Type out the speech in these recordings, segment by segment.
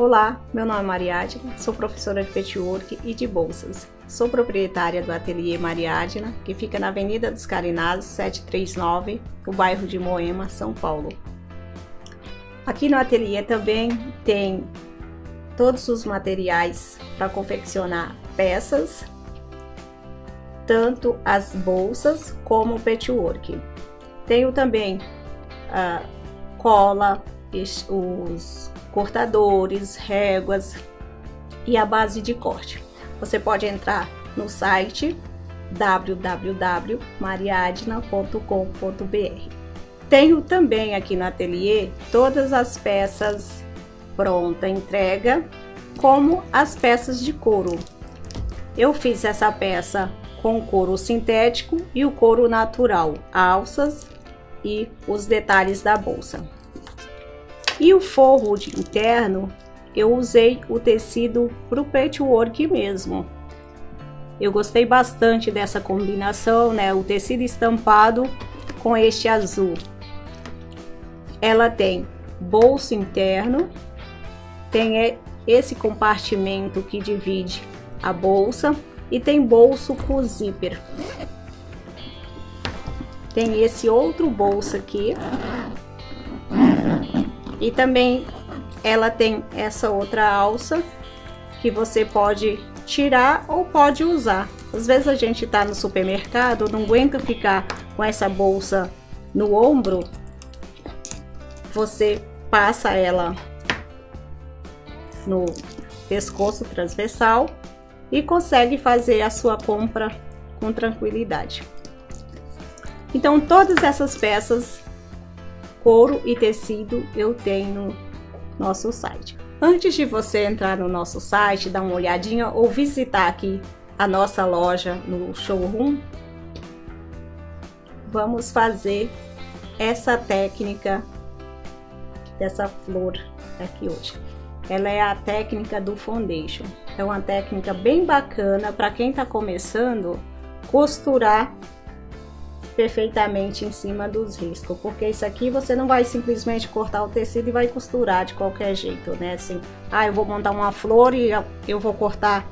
Olá, meu nome é Mariadna, sou professora de patchwork e de bolsas. Sou proprietária do ateliê Mariadna, que fica na Avenida dos Carinazes, 739, no bairro de Moema, São Paulo. Aqui no ateliê também tem todos os materiais para confeccionar peças, tanto as bolsas como o patchwork. Tenho também a cola, os cortadores, réguas e a base de corte. Você pode entrar no site www.mariadna.com.br. Tenho também aqui no ateliê todas as peças pronta entrega, como as peças de couro. Eu fiz essa peça com couro sintético e o couro natural, alças e os detalhes da bolsa. E o forro interno, eu usei o tecido pro patchwork mesmo. Eu gostei bastante dessa combinação, né? O tecido estampado com este azul. Ela tem bolso interno, tem esse compartimento que divide a bolsa e tem bolso com zíper. Tem esse outro bolso aqui. E também ela tem essa outra alça que você pode tirar ou pode usar. Às vezes a gente tá no supermercado, não aguenta ficar com essa bolsa no ombro. Você passa ela no pescoço transversal e consegue fazer a sua compra com tranquilidade. Então todas essas peças, couro e tecido, eu tenho no nosso site. Antes de você entrar no nosso site, dar uma olhadinha ou visitar aqui a nossa loja no showroom, vamos fazer essa técnica dessa flor aqui hoje. Ela é a técnica do foundation. É uma técnica bem bacana para quem está começando costurar perfeitamente em cima dos riscos, porque isso aqui você não vai simplesmente cortar o tecido e vai costurar de qualquer jeito, né? Assim, eu vou montar uma flor e eu vou cortar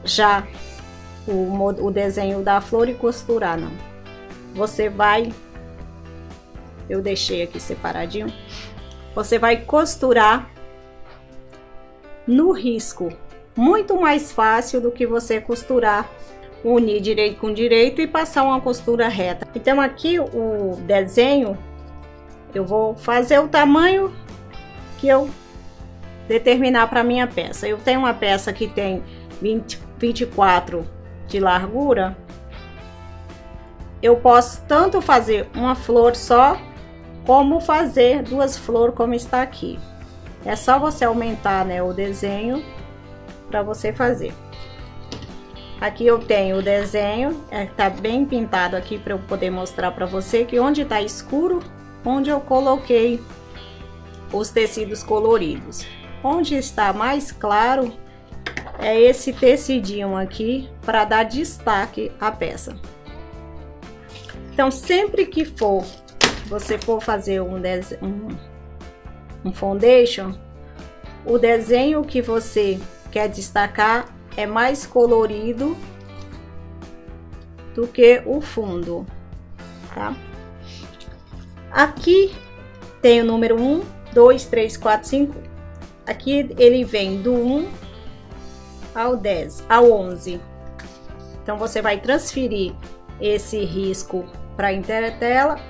já o desenho da flor e costurar, não. Você vai, eu deixei aqui separadinho, você vai costurar no risco, muito mais fácil do que você costurar, unir direito com direito e passar uma costura reta. Então aqui o desenho, eu vou fazer o tamanho que eu determinar para minha peça. Eu tenho uma peça que tem 24 de largura. Eu posso tanto fazer uma flor só, como fazer duas flores como está aqui. É só você aumentar, né, o desenho para você fazer. Aqui eu tenho o desenho, tá bem pintado aqui para eu poder mostrar para você que onde tá escuro, onde eu coloquei os tecidos coloridos. Onde está mais claro é esse tecidinho aqui para dar destaque à peça. Então sempre que você for fazer um foundation, o desenho que você quer destacar é mais colorido do que o fundo, tá? Aqui tem o número 1, 2, 3, 4, 5. Aqui ele vem do 1 ao 10, ao 11. Então você vai transferir esse risco para entretela,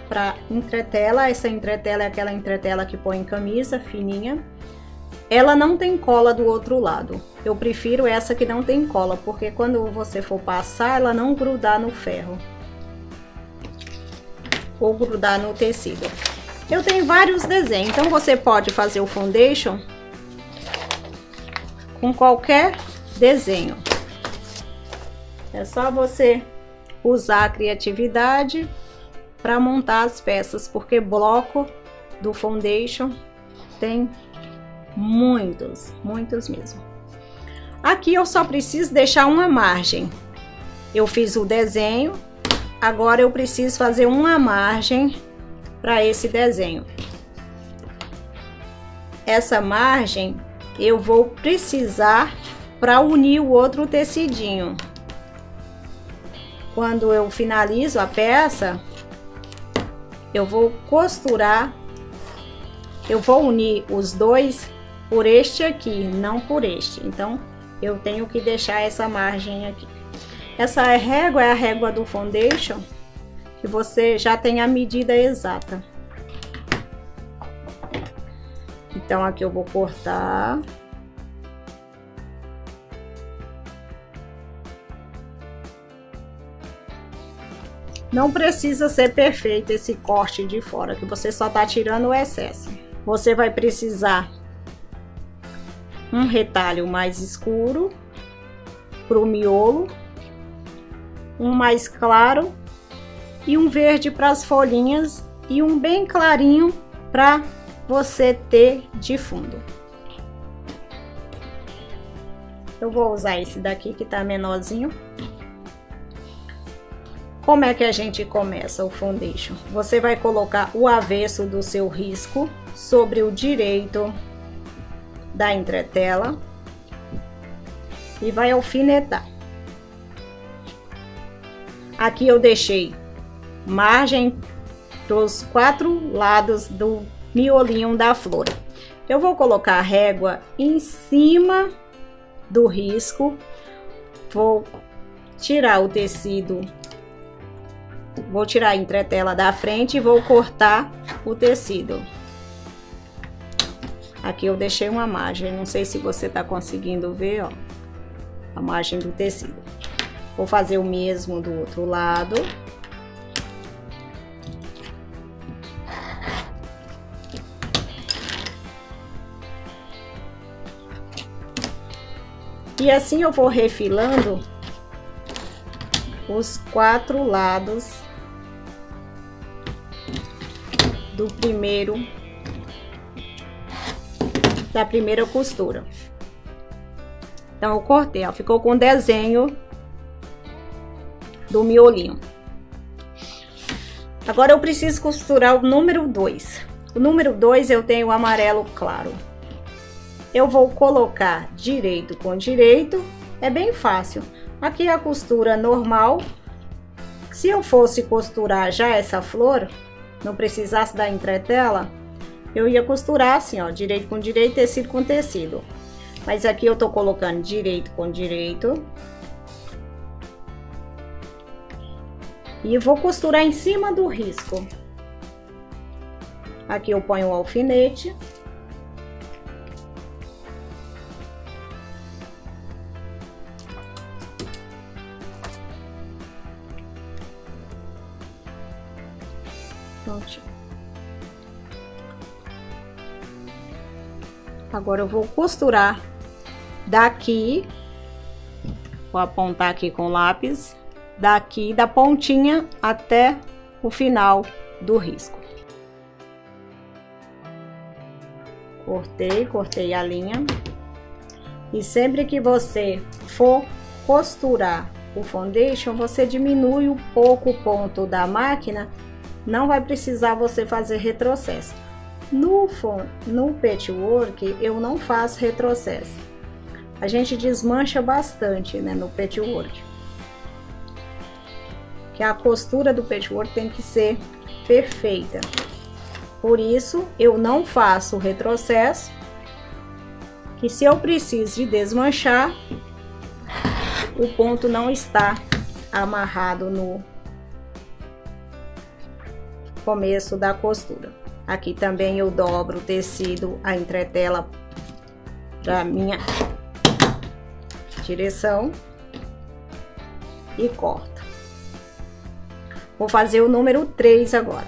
essa entretela é aquela entretela que põe em camisa fininha. Ela não tem cola do outro lado. Eu prefiro essa que não tem cola, porque quando você for passar, ela não grudar no ferro ou grudar no tecido. Eu tenho vários desenhos, então você pode fazer o foundation com qualquer desenho. É só você usar a criatividade para montar as peças, porque bloco do foundation tem muitos mesmo. Aqui eu só preciso deixar uma margem. Eu fiz o desenho, agora eu preciso fazer uma margem para esse desenho. Essa margem eu vou precisar para unir o outro tecidinho. Quando eu finalizo a peça, eu vou costurar, eu vou unir os dois por este aqui, não por este. Então, eu tenho que deixar essa margem aqui. Essa régua é a régua do foundation, que você já tem a medida exata. Então, aqui eu vou cortar. Não precisa ser perfeito esse corte de fora, que você só tá tirando o excesso. Você vai precisar um retalho mais escuro pro miolo, um mais claro e um verde para as folhinhas e um bem clarinho para você ter de fundo. Eu vou usar esse daqui que tá menorzinho. Como é que a gente começa o foundation? Você vai colocar o avesso do seu risco sobre o direito da entretela e vai alfinetar. Aqui eu deixei margem dos 4 lados do miolinho da flor. Eu vou colocar a régua em cima do risco, vou tirar o tecido, vou tirar a entretela da frente e vou cortar o tecido. Aqui eu deixei uma margem, não sei se você tá conseguindo ver, ó, a margem do tecido. Vou fazer o mesmo do outro lado. E assim eu vou refilando os 4 lados do da primeira costura. Então eu cortei, ó, ficou com o desenho do miolinho. Agora eu preciso costurar o número 2. O número 2 eu tenho o amarelo claro. Eu vou colocar direito com direito, é bem fácil. Aqui é a costura normal. Se eu fosse costurar já essa flor, não precisasse da entretela, eu ia costurar assim, ó, direito com direito, tecido com tecido. Mas aqui eu tô colocando direito com direito. E vou costurar em cima do risco. Aqui eu ponho o alfinete. Prontinho. Agora eu vou costurar daqui, vou apontar aqui com o lápis, daqui da pontinha até o final do risco. Cortei a linha. E sempre que você for costurar o foundation, você diminui um pouco o ponto da máquina, não vai precisar você fazer retrocesso. No patchwork eu não faço retrocesso. A gente desmancha bastante, né, no patchwork. Que a costura do patchwork tem que ser perfeita. Por isso eu não faço retrocesso, que se eu preciso de desmanchar, o ponto não está amarrado no começo da costura. Aqui também eu dobro o tecido, a entretela para minha direção e corto. Vou fazer o número 3 agora.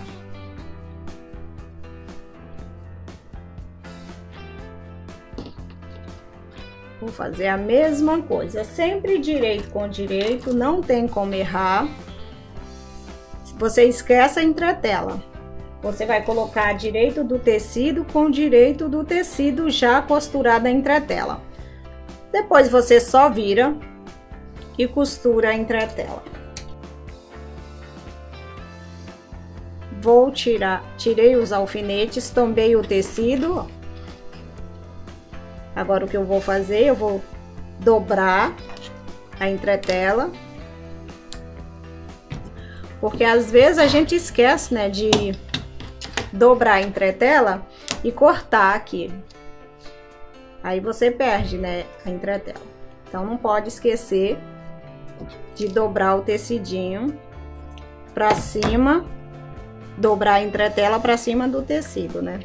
Vou fazer a mesma coisa, sempre direito com direito, não tem como errar. Você esquece a entretela. Você vai colocar direito do tecido com direito do tecido já costurado a entretela. Depois você só vira e costura a entretela. Tirei os alfinetes, tombei o tecido. Agora o que eu vou fazer, eu vou dobrar a entretela. Porque às vezes a gente esquece, né, de dobrar a entretela e cortar aqui. Aí você perde, né, a entretela. Então não pode esquecer de dobrar o tecidinho pra cima, dobrar a entretela pra cima do tecido, né?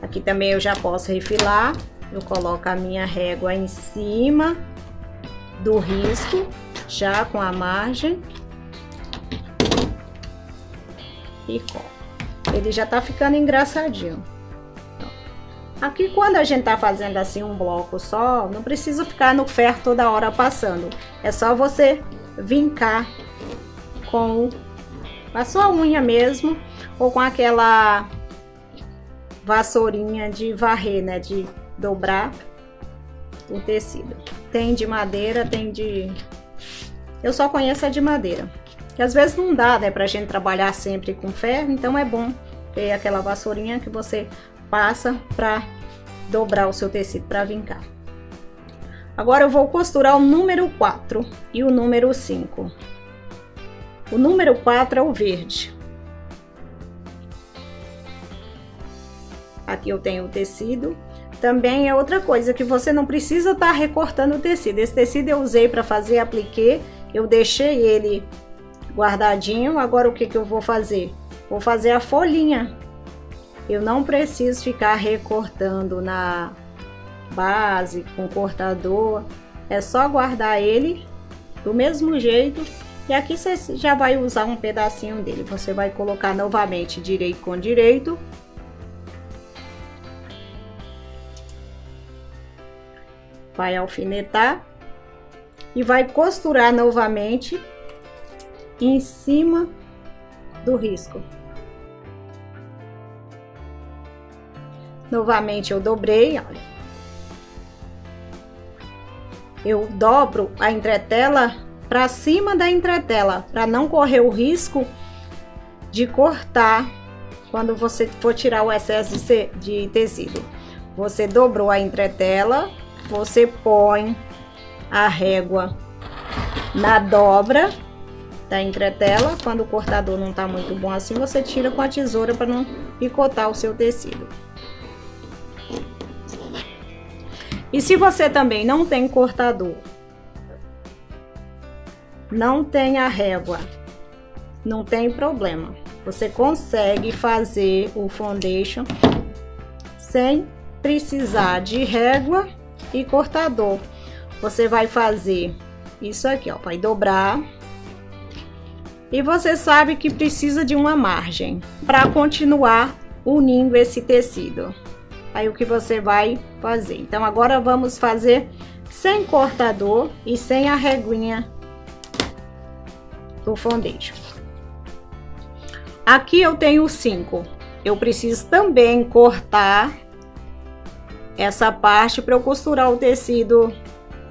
Aqui também eu já posso refilar. Eu coloco a minha régua em cima do risco, já com a margem. E corto. Ele já tá ficando engraçadinho. Aqui quando a gente tá fazendo assim um bloco só, não precisa ficar no ferro toda hora passando. É só você vincar com a sua unha mesmo, ou com aquela vassourinha de varrer, né, de dobrar o tecido. Tem de madeira, tem de... Eu só conheço a de madeira. Que às vezes não dá, né, pra gente trabalhar sempre com ferro, então é bom ter aquela vassourinha que você passa pra dobrar o seu tecido, pra vincar. Agora eu vou costurar o número 4 e o número 5. O número 4 é o verde. Aqui eu tenho o tecido. Também é outra coisa que você não precisa estar recortando o tecido. Esse tecido eu usei para fazer apliquê, eu deixei ele guardadinho. Agora o que que eu vou fazer? Vou fazer a folhinha. Eu não preciso ficar recortando na base com cortador. É só guardar ele do mesmo jeito. E aqui você já vai usar um pedacinho dele. Você vai colocar novamente direito com direito. Vai alfinetar e vai costurar novamente em cima do risco. Novamente eu dobrei, olha. Eu dobro a entretela para cima da entretela, para não correr o risco de cortar quando você for tirar o excesso de tecido. Você dobrou a entretela, você põe a régua na dobra da entretela. Quando o cortador não tá muito bom assim, você tira com a tesoura para não picotar o seu tecido. E se você também não tem cortador, não tem a régua, não tem problema. Você consegue fazer o foundation sem precisar de régua e cortador. Você vai fazer isso aqui, ó, vai dobrar. E você sabe que precisa de uma margem para continuar unindo esse tecido. Aí o que você vai fazer? Então agora vamos fazer sem cortador e sem a reguinha do foundation. Aqui eu tenho 5. Eu preciso também cortar essa parte para eu costurar o tecido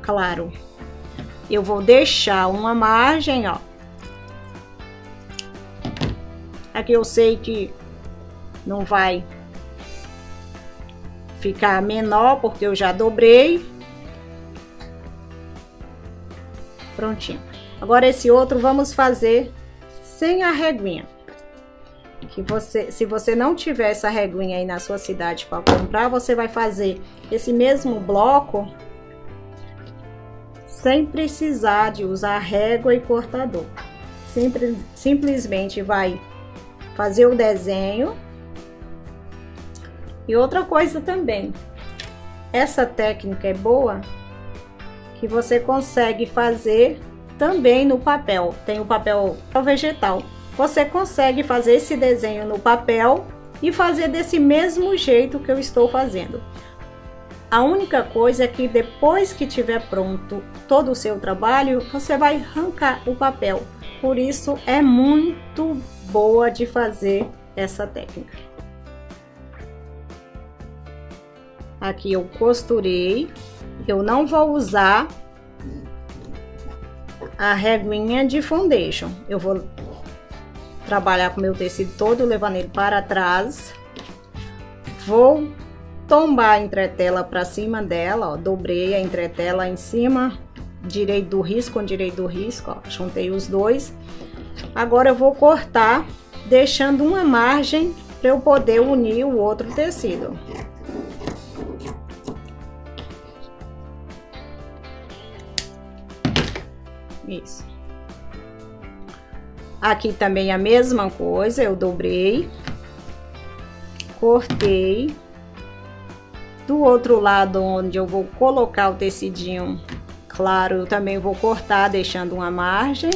claro. Eu vou deixar uma margem, ó. Aqui eu sei que não vai ficar menor porque eu já dobrei. Prontinho. Agora esse outro vamos fazer sem a reguinha. Que você, se você não tiver essa reguinha aí na sua cidade para comprar, você vai fazer esse mesmo bloco sem precisar de usar régua e cortador. Simplesmente vai fazer o desenho. E outra coisa também, essa técnica é boa que você consegue fazer também no papel. Tem o papel vegetal. Você consegue fazer esse desenho no papel e fazer desse mesmo jeito que eu estou fazendo. A única coisa é que depois que tiver pronto todo o seu trabalho, você vai arrancar o papel. Por isso é muito boa de fazer essa técnica. Aqui eu costurei. Eu não vou usar a reguinha de foundation. Eu vou trabalhar com meu tecido todo, levando ele para trás. Vou tombar a entretela para cima dela, ó, dobrei a entretela em cima, direito do risco com direito do risco, ó, juntei os dois. Agora eu vou cortar, deixando uma margem para eu poder unir o outro tecido. Isso. Aqui também a mesma coisa, eu dobrei, cortei. Do outro lado, onde eu vou colocar o tecidinho claro, eu também vou cortar, deixando uma margem.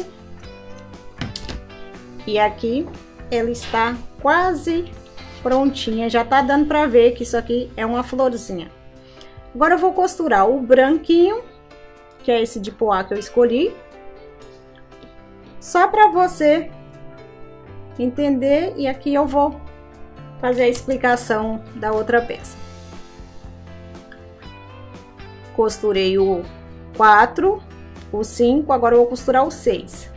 E aqui ela está quase prontinha, já tá dando para ver que isso aqui é uma florzinha. Agora eu vou costurar o branquinho, que é esse de poá que eu escolhi. Só para você entender, e aqui eu vou fazer a explicação da outra peça. Costurei o 4, o 5, agora eu vou costurar o 6.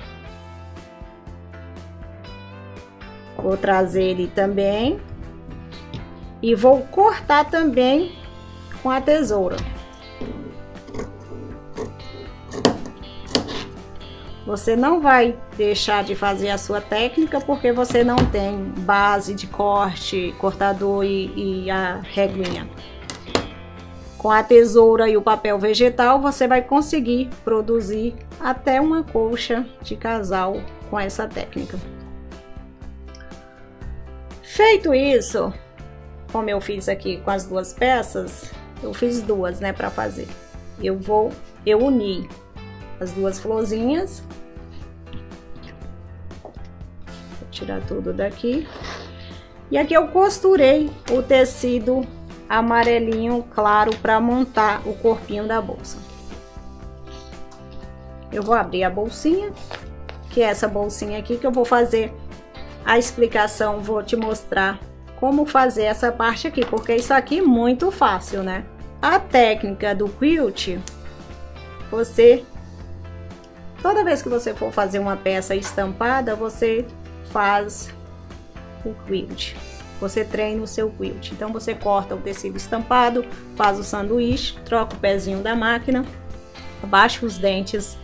Vou trazer ele também e vou cortar também com a tesoura. Você não vai deixar de fazer a sua técnica porque você não tem base de corte, cortador e a reguinha. Com a tesoura e o papel vegetal, você vai conseguir produzir até uma colcha de casal com essa técnica. Feito isso, como eu fiz aqui com as duas peças, eu fiz duas, né, para fazer. Eu uni as duas florzinhas. Vou tirar tudo daqui. E aqui eu costurei o tecido amarelinho claro para montar o corpinho da bolsa. Eu vou abrir a bolsinha, que é essa bolsinha aqui que eu vou fazer a explicação, vou te mostrar como fazer essa parte aqui, porque isso aqui é muito fácil, né? A técnica do quilt, toda vez que você for fazer uma peça estampada, você faz o quilt. Você treina o seu quilt. Então você corta o tecido estampado, faz o sanduíche, troca o pezinho da máquina, abaixa os dentes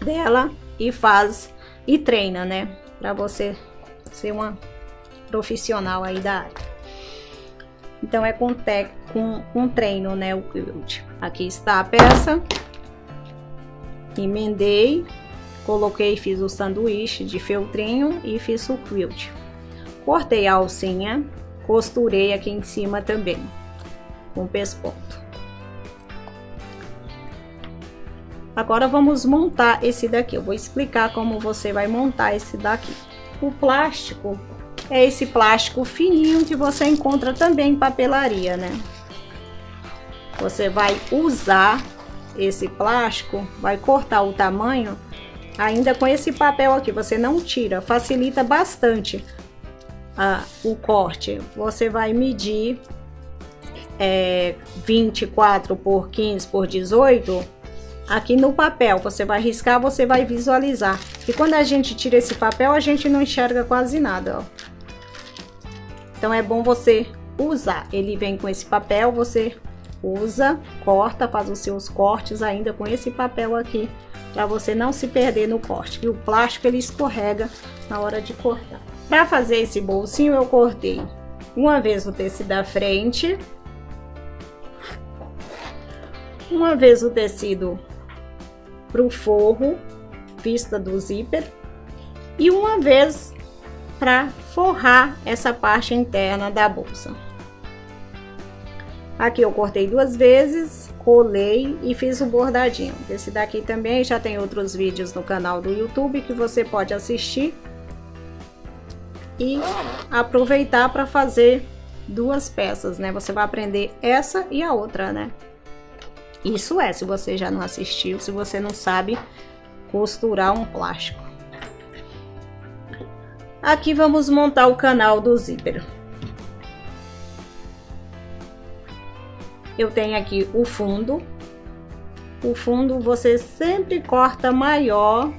dela e treina, né? Para você ser uma profissional aí da área. Então é com treino, né, o quilt. Aqui está a peça. Emendei, coloquei, fiz o sanduíche de feltrinho e fiz o quilt. Cortei a alcinha, costurei aqui em cima também, com pesponto. Agora vamos montar esse daqui. Eu vou explicar como você vai montar esse daqui. O plástico é esse plástico fininho que você encontra também em papelaria, né? Você vai usar esse plástico, vai cortar o tamanho ainda com esse papel aqui. Você não tira, facilita bastante o corte. Você vai medir 24 por 15 por 18 aqui no papel. Você vai riscar, você vai visualizar. E quando a gente tira esse papel, a gente não enxerga quase nada, ó. Então é bom você usar. Ele vem com esse papel, você usa, corta, faz os seus cortes ainda com esse papel aqui, para você não se perder no corte. E o plástico ele escorrega na hora de cortar. Para fazer esse bolsinho eu cortei uma vez o tecido da frente, uma vez o tecido pro forro, vista do zíper, e uma vez para forrar essa parte interna da bolsa. Aqui eu cortei duas vezes, colei e fiz o bordadinho. Esse daqui também já tem outros vídeos no canal do YouTube que você pode assistir e aproveitar para fazer duas peças, né? Você vai aprender essa e a outra, né? Isso é, se você já não assistiu, se você não sabe costurar um plástico. Aqui vamos montar o canal do zíper. Eu tenho aqui o fundo. O fundo você sempre corta maior,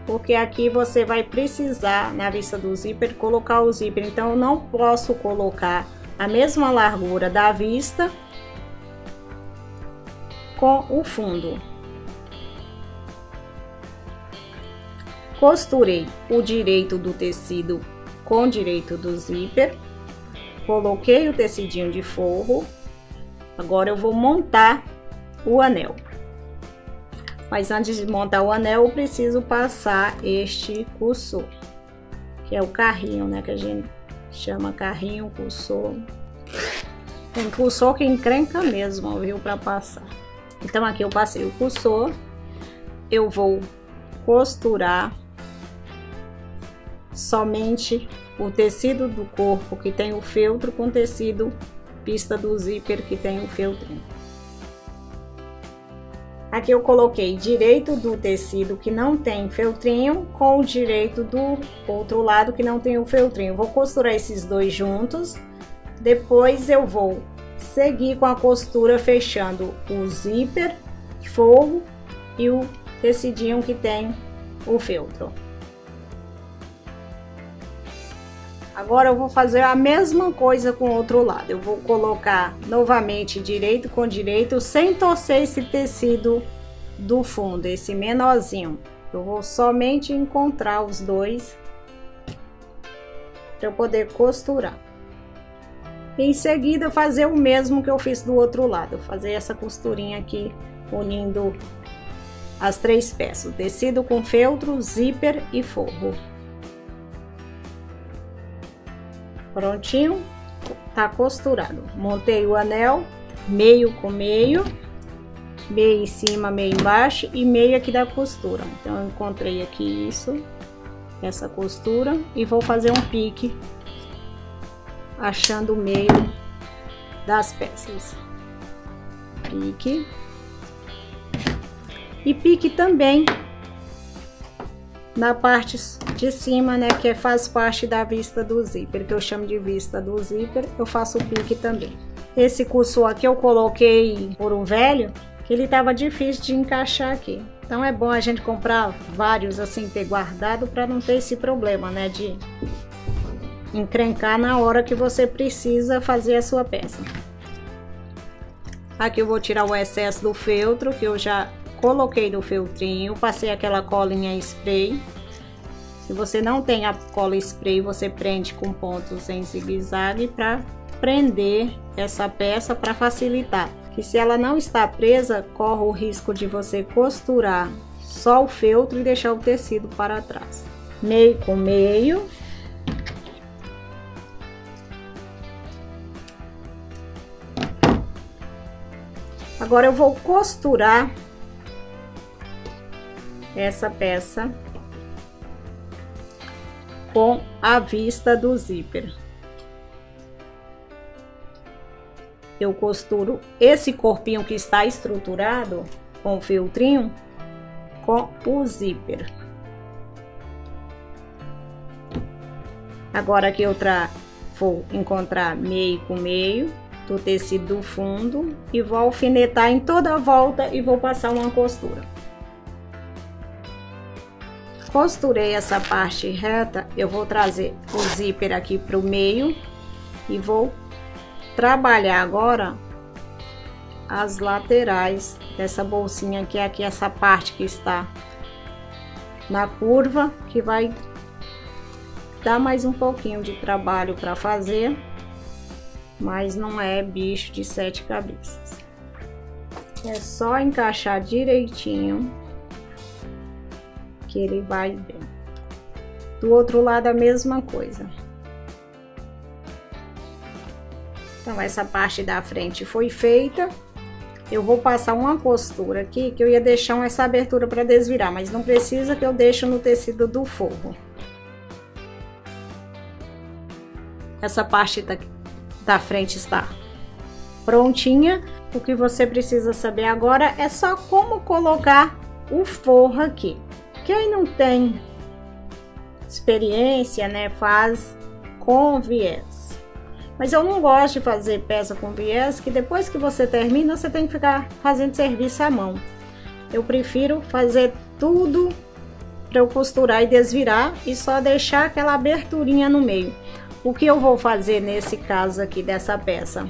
porque aqui você vai precisar, na vista do zíper, colocar o zíper. Então eu não posso colocar a mesma largura da vista com o fundo. Costurei o direito do tecido com o direito do zíper, coloquei o tecidinho de forro. Agora eu vou montar o anel. Mas antes de montar o anel, eu preciso passar este cursor, que é o carrinho, né? Que a gente chama carrinho, cursor. Tem cursor que encrenca mesmo, viu? Para passar. Então aqui eu passei o cursor. Eu vou costurar somente o tecido do corpo que tem o feltro com o tecido pista do zíper que tem o feltrinho. Aqui eu coloquei direito do tecido que não tem feltrinho com o direito do outro lado que não tem o feltrinho. Vou costurar esses dois juntos. Depois eu vou seguir com a costura fechando o zíper, forro e o tecidinho que tem o feltro. Agora eu vou fazer a mesma coisa com o outro lado. Eu vou colocar novamente direito com direito, sem torcer esse tecido do fundo, esse menorzinho. Eu vou somente encontrar os dois para eu poder costurar. Em seguida, fazer o mesmo que eu fiz do outro lado. Fazer essa costurinha aqui, unindo as três peças: tecido com feltro, zíper e forro. Prontinho, tá costurado. Montei o anel, meio com meio, meio em cima, meio embaixo e meio aqui da costura. Então eu encontrei aqui essa costura e vou fazer um pique achando o meio das peças. Pique e pique também na parte de cima, né, que faz parte da vista do zíper, que eu chamo de vista do zíper. Eu faço o pique também. Esse cursor aqui eu coloquei por um velho, que ele tava difícil de encaixar aqui. Então é bom a gente comprar vários assim, ter guardado, para não ter esse problema, né, de encrencar na hora que você precisa fazer a sua peça. Aqui eu vou tirar o excesso do feltro, que eu já coloquei do feltrinho, passei aquela colinha spray. Se você não tem a cola spray, você prende com pontos em zigue-zague para prender essa peça, para facilitar. Que se ela não está presa, corre o risco de você costurar só o feltro e deixar o tecido para trás. Meio com meio. Agora eu vou costurar essa peça com a vista do zíper. Eu costuro esse corpinho que está estruturado com o feltrinho com o zíper. Agora aqui eu vou encontrar meio com meio do tecido do fundo e vou alfinetar em toda a volta e vou passar uma costura. Costurei essa parte reta, eu vou trazer o zíper aqui para o meio e vou trabalhar agora as laterais dessa bolsinha que é aqui, essa parte que está na curva, que vai dar mais um pouquinho de trabalho para fazer, mas não é bicho de 7 cabeças. É só encaixar direitinho que ele vai bem. Do outro lado a mesma coisa. Então essa parte da frente foi feita. Eu vou passar uma costura aqui, que eu ia deixar essa abertura para desvirar, mas não precisa, que eu deixo no tecido do forro. Essa parte da frente está prontinha. O que você precisa saber agora é só como colocar o forro aqui. Quem não tem experiência, né, faz com viés. Mas eu não gosto de fazer peça com viés, que depois que você termina, você tem que ficar fazendo serviço à mão. Eu prefiro fazer tudo para eu costurar e desvirar e só deixar aquela aberturinha no meio. o que eu vou fazer nesse caso aqui dessa peça?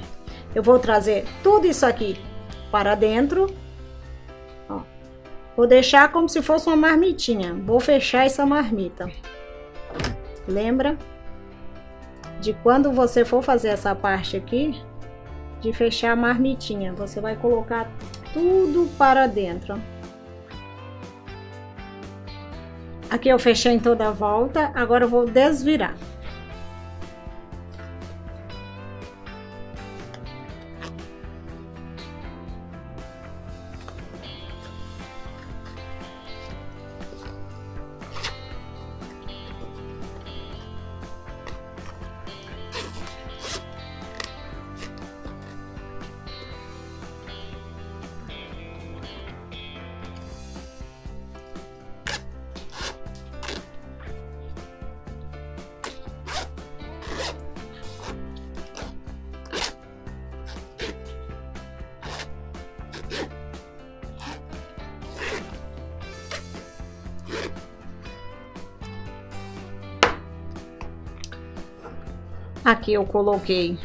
Eu vou trazer tudo isso aqui para dentro. Ó, vou deixar como se fosse uma marmitinha. Vou fechar essa marmita. Lembra de quando você for fazer essa parte aqui, de fechar a marmitinha. Você vai colocar tudo para dentro. Aqui eu fechei em toda a volta. Agora eu vou desvirar. Aqui eu coloquei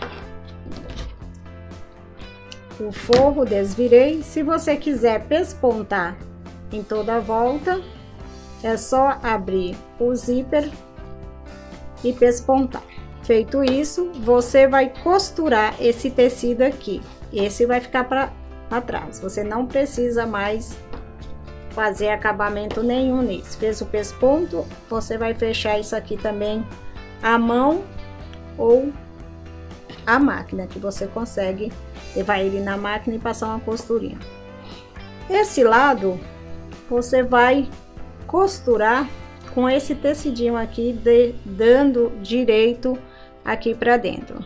o forro, desvirei. Se você quiser pespontar em toda a volta, é só abrir o zíper e pespontar. Feito isso, você vai costurar esse tecido aqui. Esse vai ficar para trás. Você não precisa mais fazer acabamento nenhum nisso. Fez o pesponto, você vai fechar isso aqui também à mão ou a máquina, que você consegue levar ele na máquina e passar uma costurinha. Esse lado você vai costurar com esse tecidinho aqui, dando direito aqui para dentro.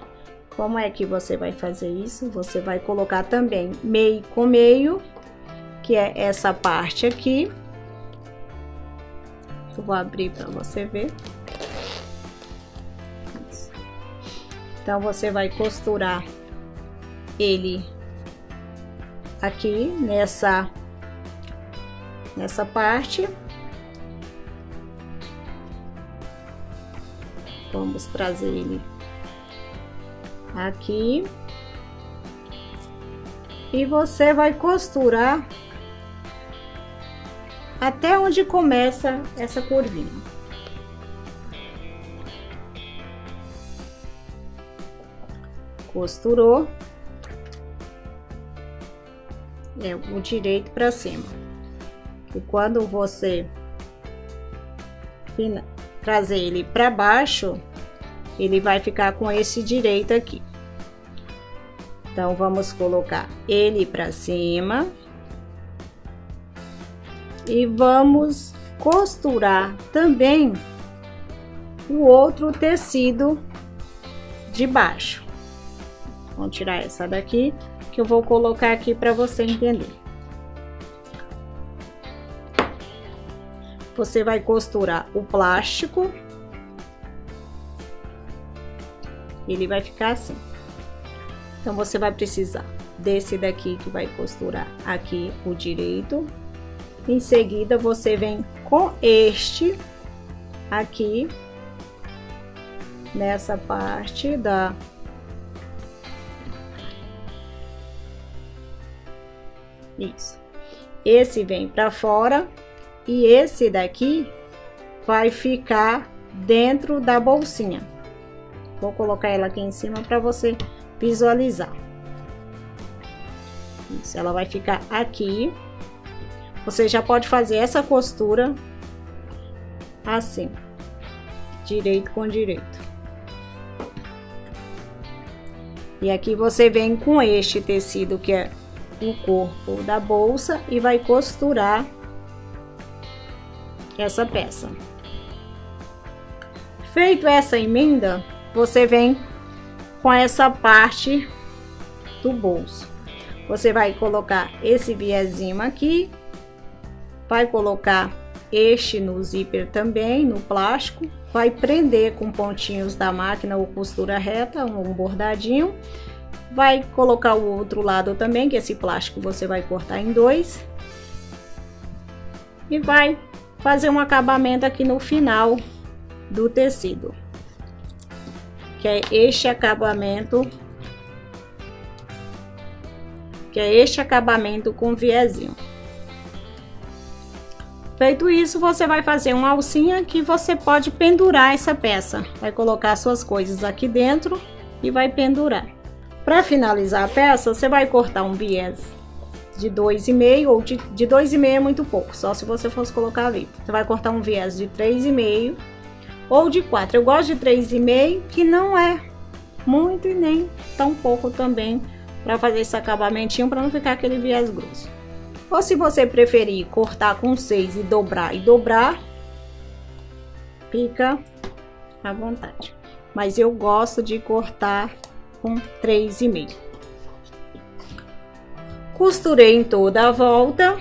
Como é que você vai fazer isso? Você vai colocar também meio com meio, que é essa parte aqui. Eu vou abrir para você ver. Então você vai costurar ele aqui nessa parte. Vamos trazer ele aqui e você vai costurar até onde começa essa curvinha. Costurou, o direito para cima. E quando você trazer ele para baixo, ele vai ficar com esse direito aqui. Então vamos colocar ele para cima e vamos costurar também o outro tecido de baixo. Vamos tirar essa daqui, que eu vou colocar aqui para você entender. Você vai costurar o plástico. Ele vai ficar assim. Então, você vai precisar desse daqui que vai costurar aqui o direito. Em seguida, você vem com este aqui, nessa parte da... Isso. Esse vem para fora e esse daqui vai ficar dentro da bolsinha. Vou colocar ela aqui em cima para você visualizar. Isso, ela vai ficar aqui. Você já pode fazer essa costura assim, direito com direito. E aqui você vem com este tecido que é o corpo da bolsa e vai costurar essa peça. Feito essa emenda, você vem com essa parte do bolso. Você vai colocar esse viezinho aqui, vai colocar este no zíper também, no plástico, vai prender com pontinhos da máquina ou costura reta, um bordadinho. Vai colocar o outro lado também, que esse plástico você vai cortar em dois. E vai fazer um acabamento aqui no final do tecido. que é este acabamento, com viezinho. Feito isso, você vai fazer uma alcinha que você pode pendurar essa peça. Vai colocar suas coisas aqui dentro e vai pendurar. Para finalizar a peça, você vai cortar um viés de 2,5 ou de 2,5 é muito pouco, só se você fosse colocar vivo. Você vai cortar um viés de 3,5 ou de 4. Eu gosto de 3,5, que não é muito e nem tão pouco também, para fazer esse acabamentinho, para não ficar aquele viés grosso. Ou se você preferir cortar com 6 e dobrar, fica à vontade. Mas eu gosto de cortar com 3,5. Costurei em toda a volta.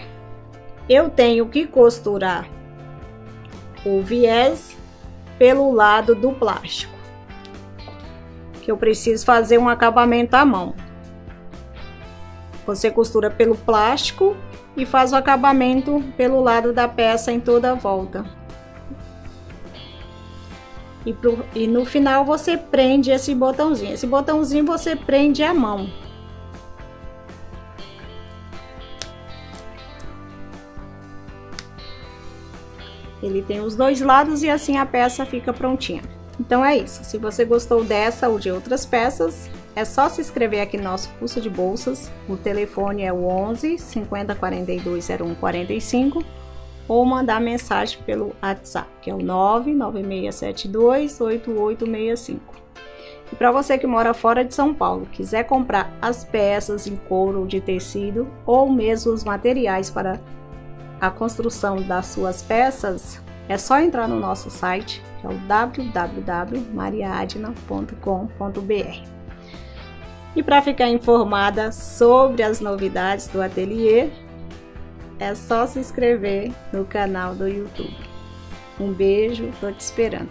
Eu tenho que costurar o viés pelo lado do plástico, que eu preciso fazer um acabamento à mão. Você costura pelo plástico e faz o acabamento pelo lado da peça em toda a volta. E no final você prende esse botãozinho. Esse botãozinho você prende à mão. Ele tem os dois lados e assim a peça fica prontinha. Então é isso. Se você gostou dessa ou de outras peças, é só se inscrever aqui no nosso curso de bolsas. O telefone é o 11 50 42 01 45 ou mandar mensagem pelo WhatsApp, que é o 99672 8865. E para você que mora fora de São Paulo, quiser comprar as peças em couro ou de tecido ou mesmo os materiais para a construção das suas peças, é só entrar no nosso site, que é o www.mariaadna.com.br. E para ficar informada sobre as novidades do ateliê, é só se inscrever no canal do YouTube. Um beijo, tô te esperando.